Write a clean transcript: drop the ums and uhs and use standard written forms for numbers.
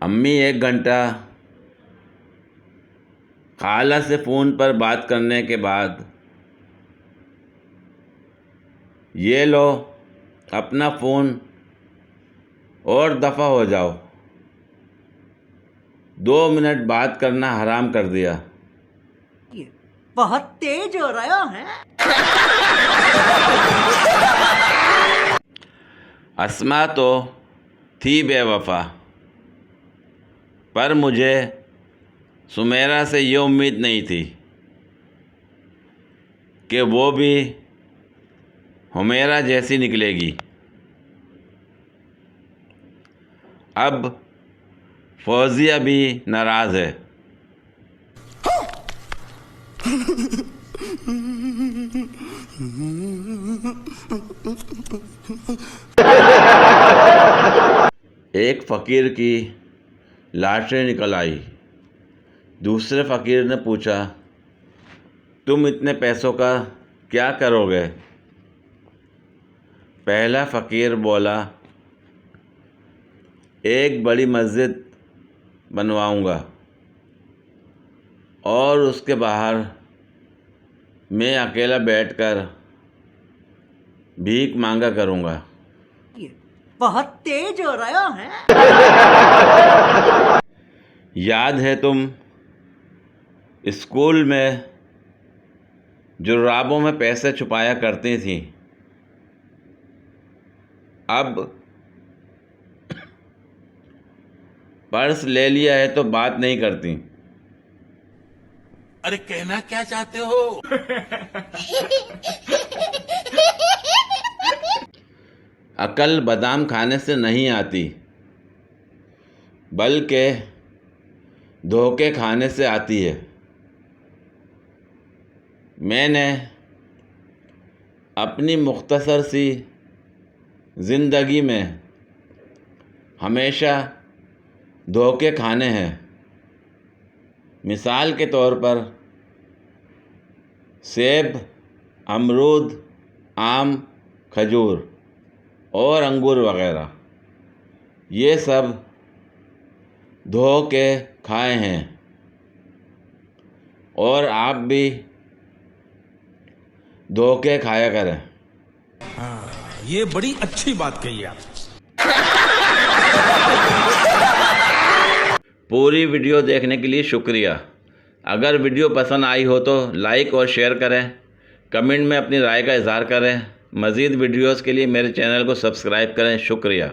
अम्मी 1 घंटा खाला से फ़ोन पर बात करने के बाद, ये लो अपना फ़ोन और दफ़ा हो जाओ, 2 मिनट बात करना हराम कर दिया। बहुत तेज हो रहा है। अस्मा तो थी बेवफा, पर मुझे सुमेरा से ये उम्मीद नहीं थी कि वो भी हुमेरा जैसी निकलेगी। अब फौजिया भी नाराज़ है। एक फ़कीर की लाशें निकल आई। दूसरे फ़कीर ने पूछा, तुम इतने पैसों का क्या करोगे? पहला फ़कीर बोला, एक बड़ी मस्जिद बनवाऊंगा और उसके बाहर मैं अकेला बैठकर भीख मांगा करूंगा। बहुत तेज हो रहा है। याद है तुम स्कूल में जुर्राबों में पैसे छुपाया करती थी, अब पर्स ले लिया है तो बात नहीं करती। अरे कहना क्या चाहते हो? अकल बादाम खाने से नहीं आती, बल्कि धोखे खाने से आती है। मैंने अपनी मुख्तसर सी ज़िंदगी में हमेशा धोखे खाने हैं। मिसाल के तौर पर सेब, अमरूद, आम, खजूर और अंगूर वगैरह, ये सब धोखे खाए हैं। और आप भी धोखे खाया करें। ये बड़ी अच्छी बात कही आप। पूरी वीडियो देखने के लिए शुक्रिया। अगर वीडियो पसंद आई हो तो लाइक और शेयर करें, कमेंट में अपनी राय का इज़हार करें। मज़ीद वीडियोस के लिए मेरे चैनल को सब्सक्राइब करें। शुक्रिया।